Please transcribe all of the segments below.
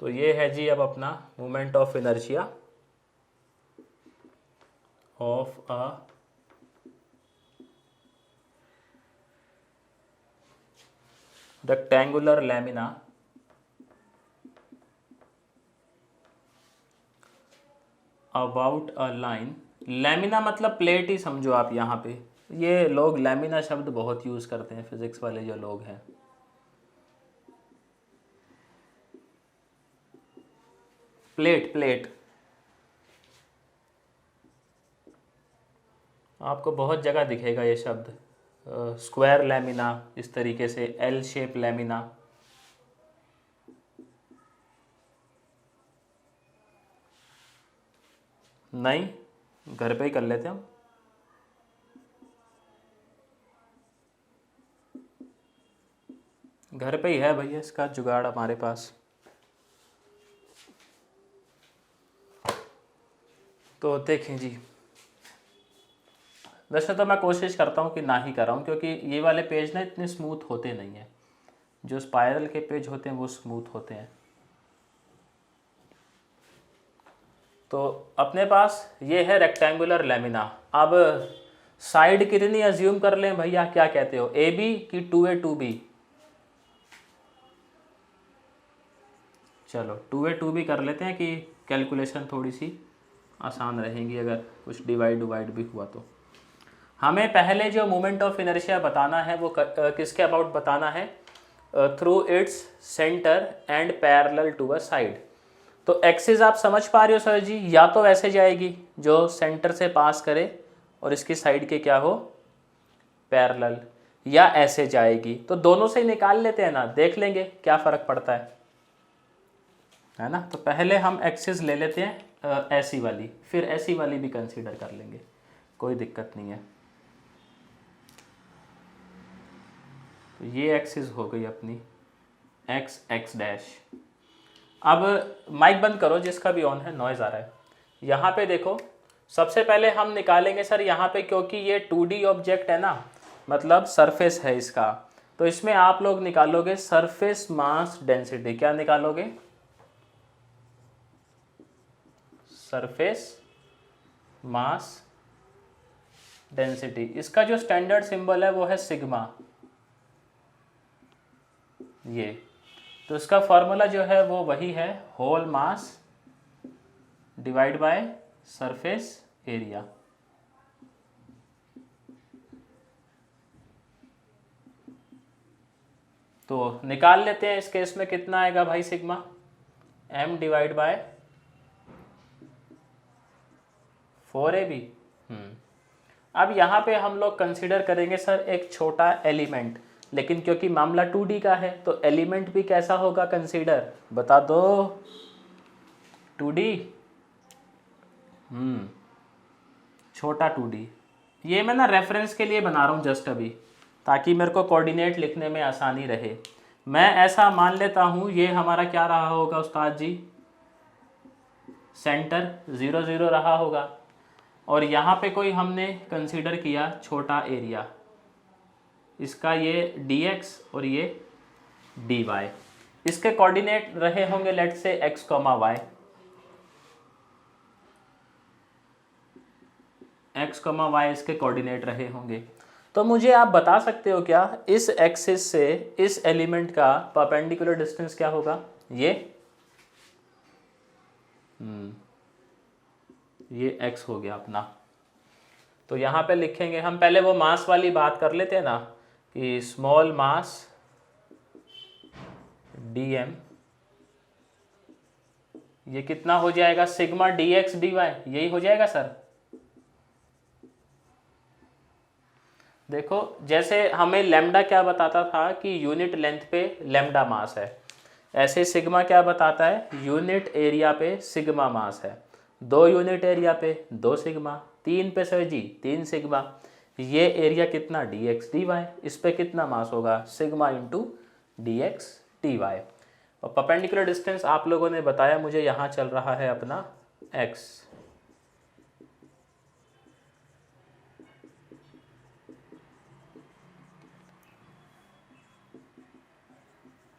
तो ये है जी अब अपना moment of inertia of a rectangular lamina about a line. Lamina मतलब प्लेट ही समझो आप यहाँ पे। ये लोग लैमिना शब्द बहुत यूज़ करते हैं, फिजिक्स वाले जो लोग हैं। प्लेट प्लेट आपको बहुत जगह दिखेगा ये शब्द। स्क्वायर लैमिना, इस तरीके से एल शेप लैमिना। नहीं, घर पे ही कर लेते हम। घर पे ही है भैया इसका जुगाड़ हमारे पास। तो देखें जी, वैसे तो मैं कोशिश करता हूँ कि ना ही कर रहा हूँ, क्योंकि ये वाले पेज ना इतने स्मूथ होते नहीं हैं। जो स्पाइरल के पेज होते हैं वो स्मूथ होते हैं। तो अपने पास ये है रेक्टेंगुलर लैमिना। अब साइड कितनी अज्यूम कर लें भैया, क्या कहते हो, ए बी की 2A 2B? चलो 2A 2B कर लेते हैं कि कैलकुलेशन थोड़ी सी आसान रहेगी अगर कुछ डिवाइड भी हुआ तो। हमें पहले जो मोमेंट ऑफ इनर्शिया बताना है वो किसके अबाउट बताना है? Through its centre and parallel to a side. तो एक्सिस आप समझ पा रहे हो सर जी, या तो ऐसे जाएगी जो सेंटर से पास करे और इसकी साइड के क्या हो, पैरेलल, या ऐसे जाएगी। तो दोनों से ही निकाल लेते हैं ना, देख लेंगे क्या फ़र्क पड़ता है ना। तो पहले हम एक्सिस ले लेते हैं ऐसी वाली, फिर ऐसी वाली भी कंसीडर कर लेंगे, कोई दिक्कत नहीं है। तो ये एक्सिस हो गई अपनी एक्स एक्स डैश। अब माइक बंद करो जिसका भी ऑन है, नॉइज़ आ रहा है। यहाँ पे देखो, सबसे पहले हम निकालेंगे सर यहाँ पे, क्योंकि ये 2D ऑब्जेक्ट है ना, मतलब सरफेस है इसका, तो इसमें आप लोग निकालोगे सरफेस मास डेंसिटी। क्या निकालोगे? Surface mass density. इसका जो स्टैंडर्ड सिंबल है वो है सिग्मा, ये। तो इसका फॉर्मूला जो है वो वही है, whole mass divide by surface area. तो निकाल लेते हैं, इस केस में कितना आएगा भाई sigma, m divide by 4AB। अब यहाँ पे हम लोग कंसीडर करेंगे सर एक छोटा एलिमेंट, लेकिन क्योंकि मामला 2D का है तो एलिमेंट भी कैसा होगा कंसीडर, बता दो। 2D, छोटा 2D। ये मैं ना रेफरेंस के लिए बना रहा हूँ जस्ट अभी, ताकि मेरे को कोऑर्डिनेट लिखने में आसानी रहे। मैं ऐसा मान लेता हूँ ये हमारा क्या रहा होगा उस्ताद जी, सेंटर 0 0 रहा होगा, और यहाँ पे कोई हमने कंसीडर किया छोटा एरिया, इसका ये dx और ये dy। इसके कोऑर्डिनेट रहे होंगे लेट से x, y। x, y इसके कोऑर्डिनेट रहे होंगे। तो मुझे आप बता सकते हो क्या, इस एक्सिस से इस एलिमेंट का परपेंडिकुलर डिस्टेंस क्या होगा? ये x हो गया अपना। तो यहाँ पे लिखेंगे हम, पहले वो मास वाली बात कर लेते हैं ना, कि स्मॉल मास dm, ये कितना हो जाएगा, सिग्मा dx dy, यही हो जाएगा सर। देखो जैसे हमें लैम्डा क्या बताता था कि यूनिट लेंथ पे लैम्डा मास है, ऐसे सिग्मा क्या बताता है, यूनिट एरिया पे सिग्मा मास है। 2 यूनिट एरिया पे 2 सिग्मा, 3 पे सर जी 3 सिग्मा। ये एरिया कितना, dx dy, इस पे कितना मास होगा, सिग्मा इंटू dx dy। और परपेंडिकुलर डिस्टेंस आप लोगों ने बताया मुझे, यहाँ चल रहा है अपना x।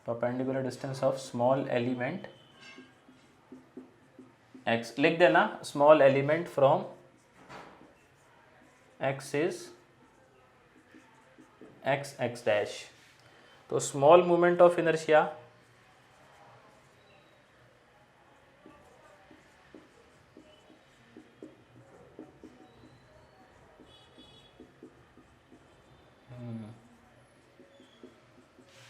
Perpendicular distance of small element x लिख देना, small element from x is x x dash. तो स्मॉल मोमेंट ऑफ इनर्शिया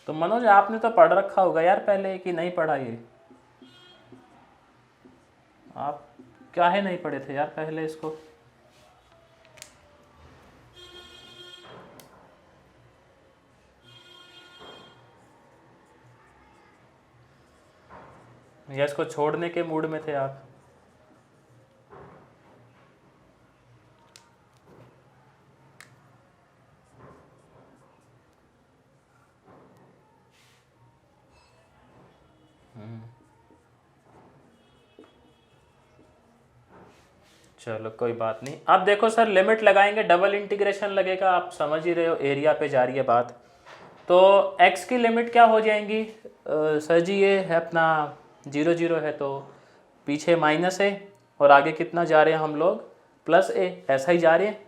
तो मनोज आपने तो पढ़ रखा होगा यार पहले कि नहीं पढ़ा ये? आप काहे नहीं पढ़े थे यार पहले इसको? या इसको छोड़ने के मूड में थे आप? चलो कोई बात नहीं। अब देखो सर, लिमिट लगाएंगे, डबल इंटीग्रेशन लगेगा, आप समझ ही रहे हो, एरिया पे जा रही है बात। तो x की लिमिट क्या हो जाएंगी? सर जी ये है अपना 0 0 है, तो पीछे माइनस है और आगे कितना जा रहे हैं हम लोग? प्लस a, ऐसा ही जा रहे हैं।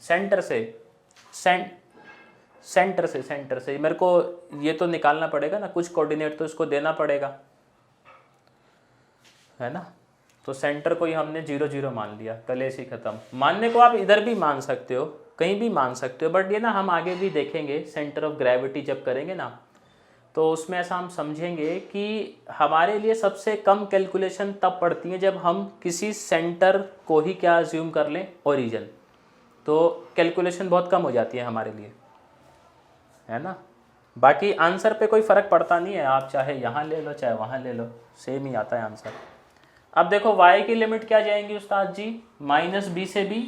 सेंटर से सेंटर से मेरे को ये तो निकालना पड़ेगा ना, कुछ कोऑर्डिनेट तो इसको देना पड़ेगा, है ना। तो सेंटर को ही हमने 0 0 मान लिया, कलेश ही खत्म। मानने को आप इधर भी मान सकते हो, कहीं भी मान सकते हो, बट ये ना हम आगे भी देखेंगे सेंटर ऑफ ग्रेविटी जब करेंगे ना, तो उसमें ऐसा हम समझेंगे कि हमारे लिए सबसे कम कैलकुलेशन तब पड़ती है जब हम किसी सेंटर को ही क्या अज्यूम कर लें, ओरिजिन। तो कैलकुलेशन बहुत कम हो जाती है हमारे लिए, है ना। बाकी आंसर पे कोई फ़र्क पड़ता नहीं है, आप चाहे यहाँ ले लो चाहे वहाँ ले लो, सेम ही आता है आंसर। अब देखो y की लिमिट क्या जाएंगी उस्ताद जी? -b से b।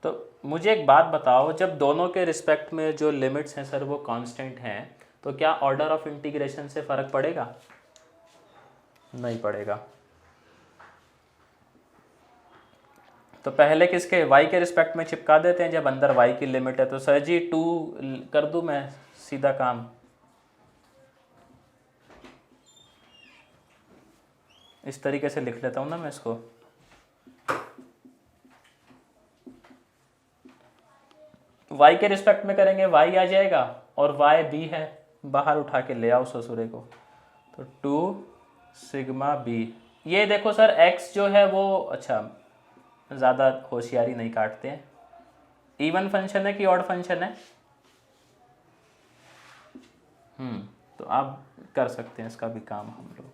तो मुझे एक बात बताओ, जब दोनों के रिस्पेक्ट में जो लिमिट्स हैं सर वो कांस्टेंट हैं, तो क्या ऑर्डर ऑफ इंटीग्रेशन से फ़र्क पड़ेगा? नहीं पड़ेगा। तो पहले किसके, y के रिस्पेक्ट में चिपका देते हैं जब अंदर y की लिमिट है। तो सर जी 2 कर दूं मैं सीधा काम? इस तरीके से लिख लेता हूँ ना मैं इसको। y के रिस्पेक्ट में करेंगे y आ जाएगा, और y b है, बाहर उठा के ले आओ ससुरे को। तो 2 सिग्मा b। ये देखो सर x जो है वो, अच्छा ज़्यादा होशियारी नहीं काटते हैं। इवन फंक्शन है कि ऑड फंक्शन है? तो आप कर सकते हैं इसका भी काम हम लोग।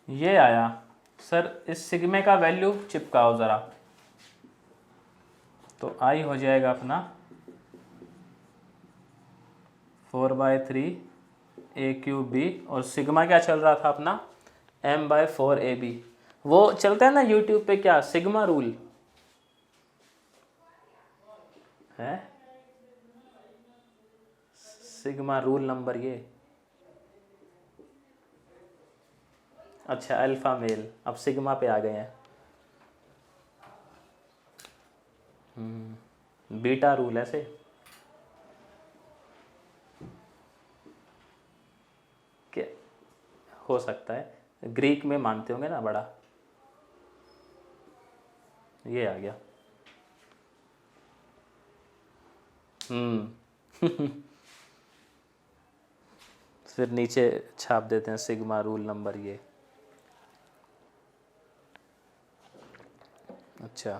ये आया सर, इस सिग्मे का वैल्यू चिपकाओ ज़रा, तो आई हो जाएगा अपना 4/3 a³ और सिग्मा क्या चल रहा था अपना? m/4ab। वो चलता है ना यूट्यूब पे, क्या सिग्मा रूल है? सिग्मा रूल नंबर ये, अच्छा अल्फा मेल, अब सिग्मा पे आ गए हैं। बीटा रूल ऐसे क्या हो सकता है? ग्रीक में मानते होंगे ना बड़ा, ये आ गया। फिर नीचे छाप देते हैं सिग्मा रूल नंबर ये। अच्छा,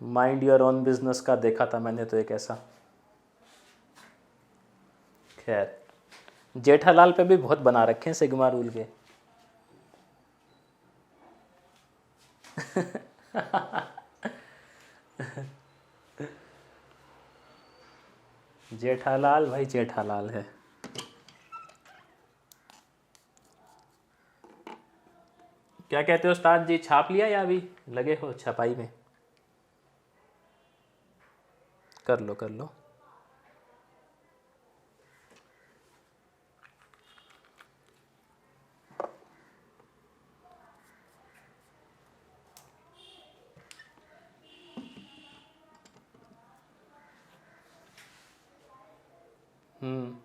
माइंड योर ओन बिजनेस का देखा था मैंने तो एक ऐसा। खैर, जेठालाल पे भी बहुत बना रखे हैं सिग्मा रूल के। जेठालाल भाई जेठालाल है। क्या कहते हो उस्ताद जी, छाप लिया या अभी लगे हो छपाई में? कर लो कर लो। हम्म।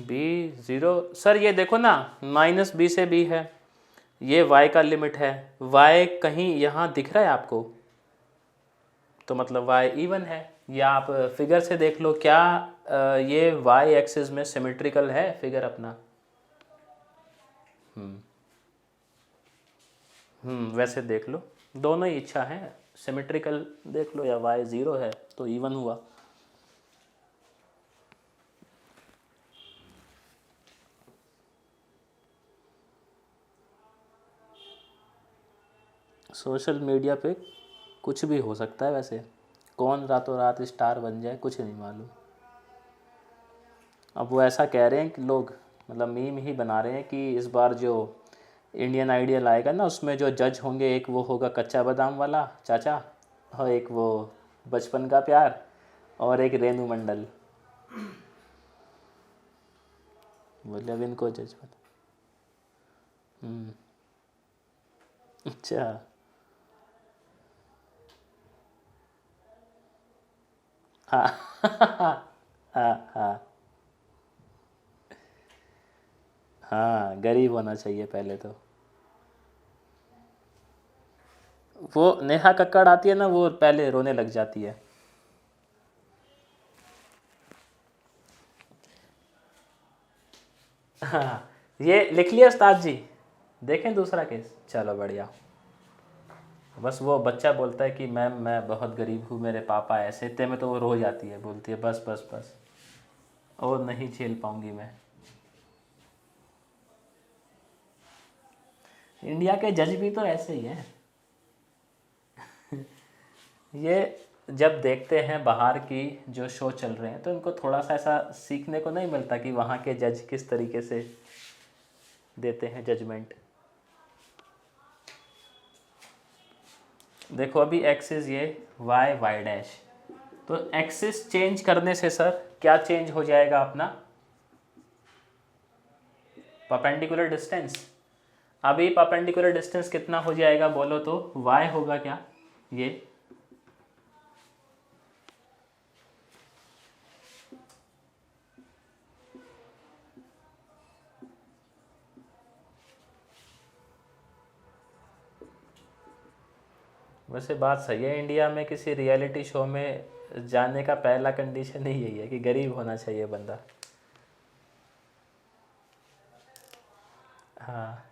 B0 सर, ये देखो ना, -b से b है, ये y का लिमिट है, y कहीं यहाँ दिख रहा है आपको? तो मतलब y इवन है। या आप फिगर से देख लो, क्या ये y एक्सिस में सिमेट्रिकल है फिगर अपना? वैसे देख लो, दोनों ही इच्छा है, सिमेट्रिकल देख लो या y 0 है तो इवन हुआ। सोशल मीडिया पे कुछ भी हो सकता है वैसे, कौन रातों रात स्टार बन जाए कुछ नहीं मालूम। अब वो ऐसा कह रहे हैं कि लोग, मतलब मीम ही बना रहे हैं कि इस बार जो इंडियन आइडियल आएगा ना, उसमें जो जज होंगे, एक वो होगा कच्चा बादाम वाला चाचा, और एक वो बचपन का प्यार, और एक रेनू मंडल। बोले अब इनको जज बता। अच्छा। हाँ हाँ हाँ हाँ, गरीब होना चाहिए पहले तो। वो नेहा कक्कड़ आती है ना, वो पहले रोने लग जाती है। हाँ, ये लिख लिया उस्ताद जी, देखें दूसरा केस, चलो बढ़िया। बस वो बच्चा बोलता है कि मैम मैं बहुत गरीब हूँ, मेरे पापा ऐसे थे, में तो वो रो जाती है, बोलती है बस बस बस, और नहीं झेल पाऊंगी मैं। इंडिया के जज भी तो ऐसे ही हैं। ये जब देखते हैं बाहर की जो शो चल रहे हैं, तो इनको थोड़ा सा ऐसा सीखने को नहीं मिलता कि वहाँ के जज किस तरीके से देते हैं जजमेंट। देखो अभी एक्सिस ये वाई वाई डैश, तो एक्सिस चेंज करने से सर क्या चेंज हो जाएगा अपना? Perpendicular distance. अभी परपेंडिकुलर डिस्टेंस कितना हो जाएगा बोलो तो? y होगा क्या ये? वैसे बात सही है, इंडिया में किसी रियलिटी शो में जाने का पहला कंडीशन ही यही है कि गरीब होना चाहिए बंदा। हाँ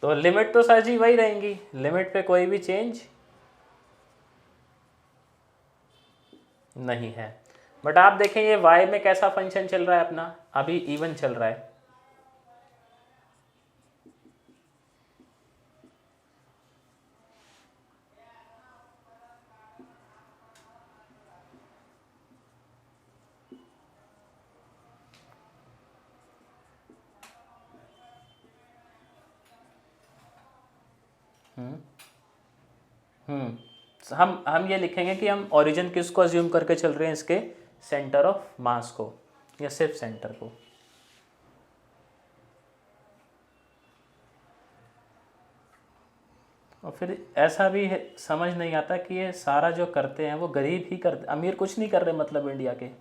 तो लिमिट तो सर जी वही रहेंगी, लिमिट पे कोई भी चेंज नहीं है। बट आप देखें ये y में कैसा फंक्शन चल रहा है अपना, अभी इवन चल रहा है। हम ये लिखेंगे कि हम ओरिजिन किसको अज्यूम करके चल रहे हैं, इसके सेंटर ऑफ मास को, या सिर्फ सेंटर को। और फिर ऐसा भी है, समझ नहीं आता कि ये सारा जो करते हैं वो गरीब ही करते, अमीर कुछ नहीं कर रहे मतलब इंडिया के।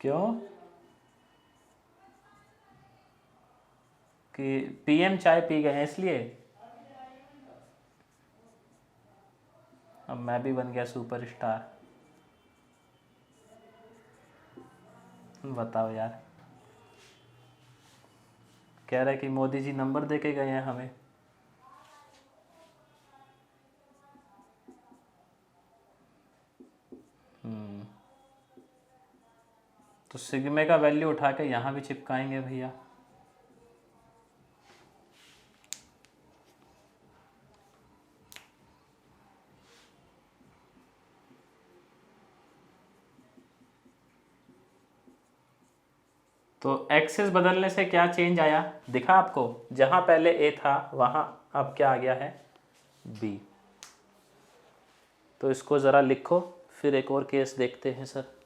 क्यों? कि पीएम चाय पी गए हैं इसलिए। अब मैं भी बन गया सुपरस्टार। बताओ यार। कह रहा है कि मोदी जी नंबर दे के गए हैं हमें। तो सिग्मे का वैल्यू उठा के यहाँ भी चिपकाएंगे भैया। तो एक्सिस बदलने से क्या चेंज आया दिखा आपको? जहाँ पहले ए था वहाँ अब क्या आ गया है? बी। तो इसको ज़रा लिखो, फिर एक और केस देखते हैं सर।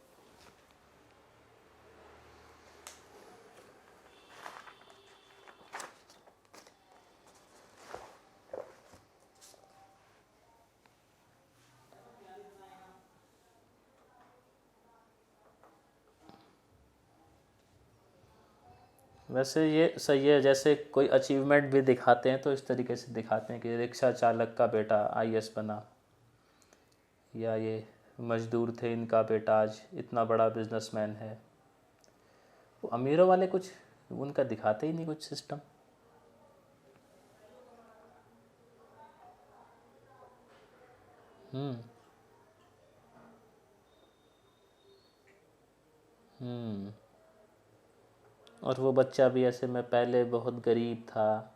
वैसे ये सही है, जैसे कोई अचीवमेंट भी दिखाते हैं तो इस तरीके से दिखाते हैं कि रिक्शा चालक का बेटा आईएएस बना, या ये मजदूर थे इनका बेटा आज इतना बड़ा बिजनेसमैन है। वो अमीरों वाले कुछ उनका दिखाते ही नहीं कुछ सिस्टम। हम्म हम्म। और वो बच्चा भी ऐसे, मैं पहले बहुत गरीब था,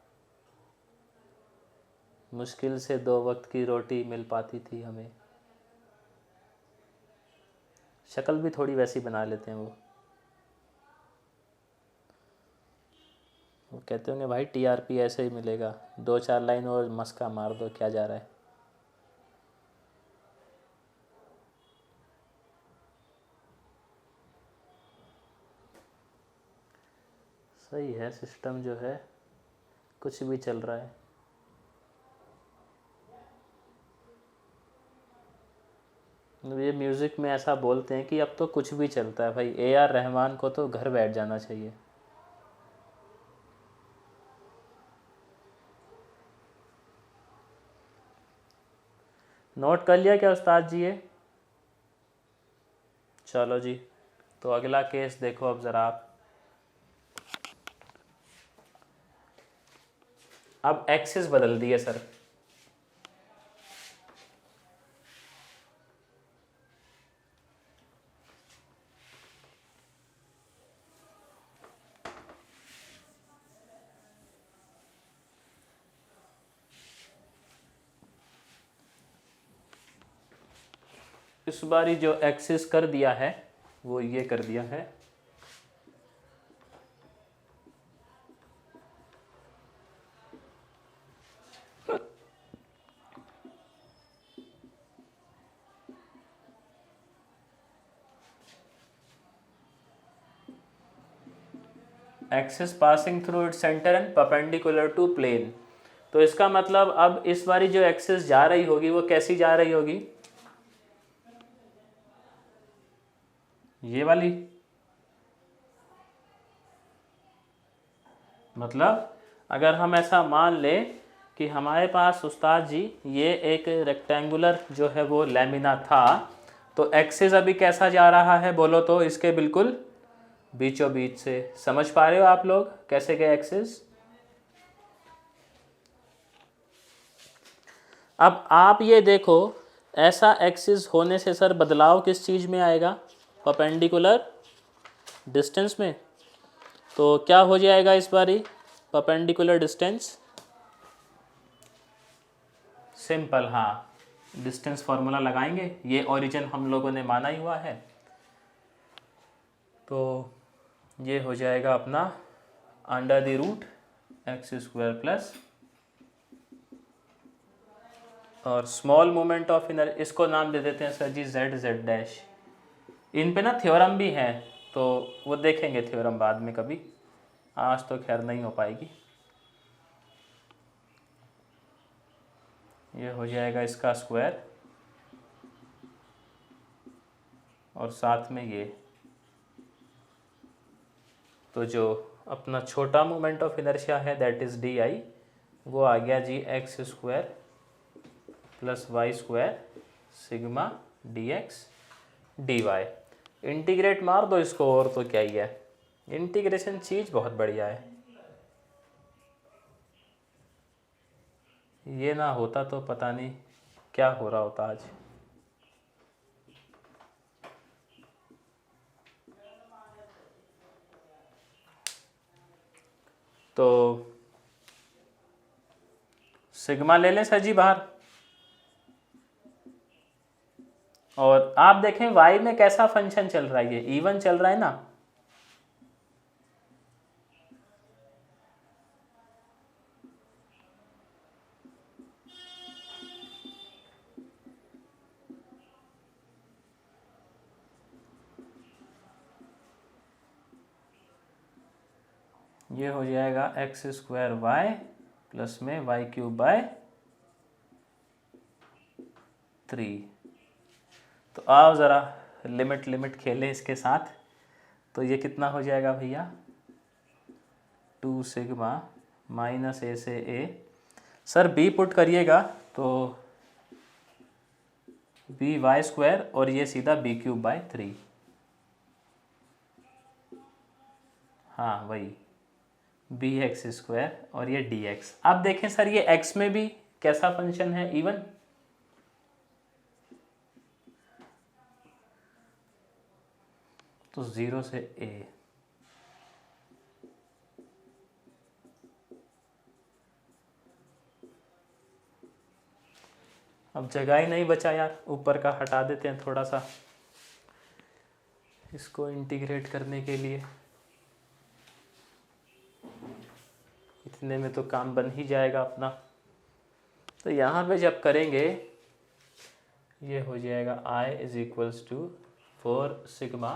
मुश्किल से 2 वक्त की रोटी मिल पाती थी हमें। शक्ल भी थोड़ी वैसी बना लेते हैं वो कहते होंगे भाई टीआरपी ऐसे ही मिलेगा, 2-4 लाइन और मस्का मार दो, क्या जा रहा है। सही है सिस्टम जो है, कुछ भी चल रहा है। ये म्यूज़िक में ऐसा बोलते हैं कि अब तो कुछ भी चलता है भाई, AR रहमान को तो घर बैठ जाना चाहिए। नोट कर लिया क्या उस्ताद जी ये? चलो जी, तो अगला केस देखो अब ज़रा आप। अब एक्सिस बदल दिए सर। इस बारी जो एक्सिस कर दिया है वो ये कर दिया है। Axis passing through its centre and perpendicular to plane. तो इसका मतलब अब इस बारी जो एक्सिस जा रही होगी वो कैसी जा रही होगी? ये वाली। मतलब अगर हम ऐसा मान लें कि हमारे पास उस्ताद जी ये एक रेक्टेंगुलर जो है वो लैमिना था, तो एक्सिस अभी कैसा जा रहा है बोलो तो? इसके बिल्कुल बीचों बीच से। समझ पा रहे हो आप लोग कैसे गए एक्सिस? अब आप ये देखो, ऐसा एक्सिस होने से सर बदलाव किस चीज़ में आएगा? परपेंडिकुलर डिस्टेंस में। तो क्या हो जाएगा इस बारी परपेंडिकुलर डिस्टेंस? सिंपल, हाँ, डिस्टेंस फार्मूला लगाएंगे, ये ओरिजिन हम लोगों ने माना ही हुआ है। तो ये हो जाएगा अपना √x² प्लस, और स्मॉल मोमेंट ऑफ इनर, इसको नाम दे देते हैं सर जी z। इन पे ना थ्योरम भी है, तो वो देखेंगे थ्योरम बाद में कभी, आज तो खैर नहीं हो पाएगी। ये हो जाएगा इसका स्क्वायर, और साथ में ये, तो जो अपना छोटा मोमेंट ऑफ इनर्शिया है दैट इज़ डी आई, वो आ गया जी x square plus y square sigma d x d y. Integrate मार दो इसको और तो क्या ही है, इंटीग्रेशन चीज़ बहुत बढ़िया है। ये ना होता तो पता नहीं क्या हो रहा होता आज। तो सिग्मा ले लें सर जी बाहर, और आप देखें y में कैसा फंक्शन चल रहा है, ये इवन चल रहा है ना। ये हो जाएगा एक्स स्क्वायर वाई प्लस में वाई क्यूब बाय 3। तो आओ ज़रा लिमिट लिमिट खेलें इसके साथ। तो ये कितना हो जाएगा भैया, 2 सिग्मा माइनस ए से ए। सर बी पुट करिएगा तो बी वाई स्क्वायर और ये सीधा बी क्यूब बाय 3। हाँ वही बी एक्स स्क्वायर और ये डी एक्स। आप देखें सर ये एक्स में भी कैसा फंक्शन है, इवन। तो 0 से ए। अब जगह ही नहीं बचा यार, ऊपर का हटा देते हैं थोड़ा सा इसको इंटीग्रेट करने के लिए। इतने में तो काम बन ही जाएगा अपना। तो यहाँ पे जब करेंगे ये हो जाएगा I is equals to 4 sigma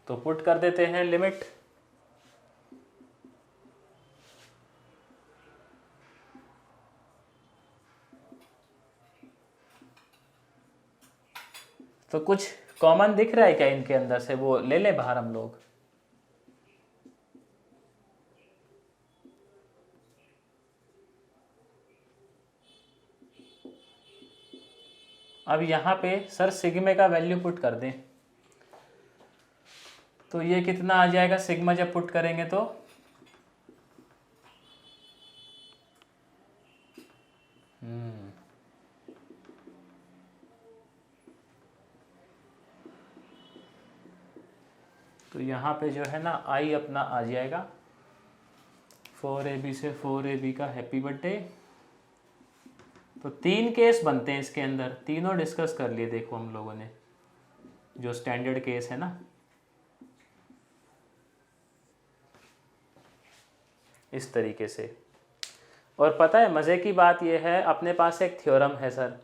तो पुट कर देते हैं लिमिट। तो कुछ कॉमन दिख रहा है क्या इनके अंदर से, वो ले लें बाहर हम लोग। अब यहाँ पे सर सिग्मा का वैल्यू पुट कर दें तो ये कितना आ जाएगा सिग्मा जब पुट करेंगे तो तो यहाँ पे जो है ना आई अपना आ जाएगा 4ab से 4ab का हैप्पी बर्थडे। तो 3 केस बनते हैं इसके अंदर, तीनों डिस्कस कर लिए देखो हम लोगों ने, जो स्टैंडर्ड केस है ना इस तरीके से। और पता है मज़े की बात यह है, अपने पास एक थ्योरम है सर,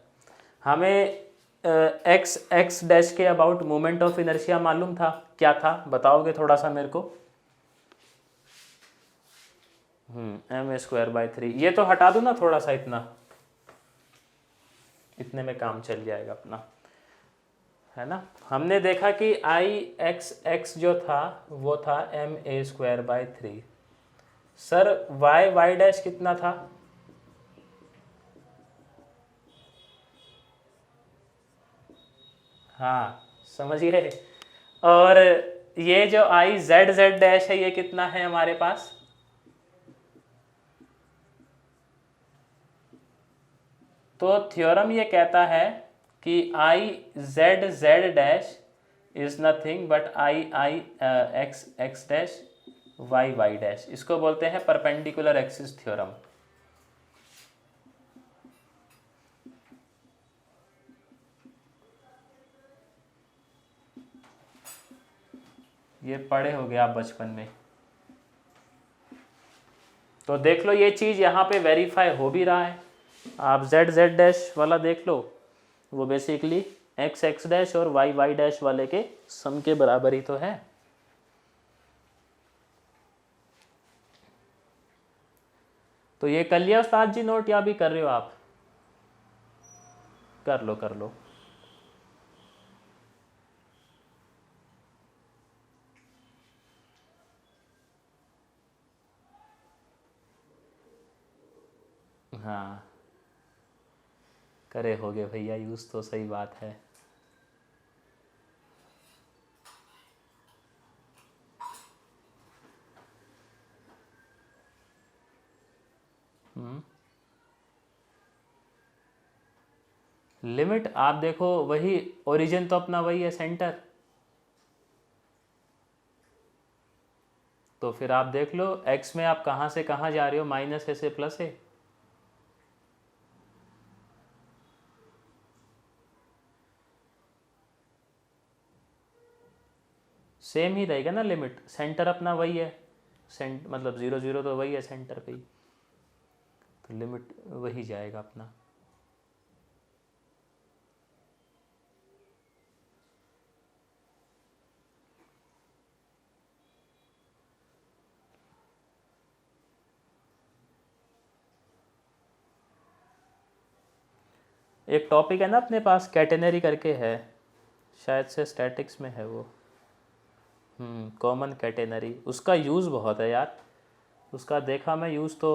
हमें एक्स डैश के अबाउट मोमेंट ऑफ इनर्शिया मालूम था। क्या था बताओगे थोड़ा सा मेरे को। m²/3। ये तो हटा दो ना थोड़ा सा, इतने में काम चल जाएगा अपना, है ना। हमने देखा कि x जो था वो था ma²/3। सर y डैश कितना था, हाँ समझिए। और ये जो z डैश है ये कितना है हमारे पास, तो थ्योरम ये कहता है कि z dash is nothing but x dash y dash. इसको बोलते हैं परपेंडिकुलर एक्सिस थ्योरम। ये पढ़े हो गया आप बचपन में। तो देख लो ये चीज़ यहाँ पे वेरीफाई हो भी रहा है। आप z डैश वाला देख लो, वो बेसिकली x डैश और y डैश वाले के सम के बराबर ही तो है। तो तो ये कर लिया उस्ताद जी नोट या भी कर रहे हो आप? कर लो कर लो। हाँ करे होगे भैया यूज़, तो सही बात है। लिमिट आप देखो, वही ओरिजिन तो अपना वही है सेंटर, तो फिर आप देख लो x में आप कहाँ से कहाँ जा रहे हो, माइनस है से प्लस है। सेम ही रहेगा ना लिमिट, सेंटर अपना वही है, मतलब 0 0 तो वही है सेंटर पे ही, तो लिमिट वही जाएगा अपना। एक टॉपिक है ना अपने पास कैटेनरी करके है, शायद से स्टैटिक्स में है वो। कॉमन कैटेनरी, उसका यूज़ बहुत है यार, उसका देखा मैं यूज़ तो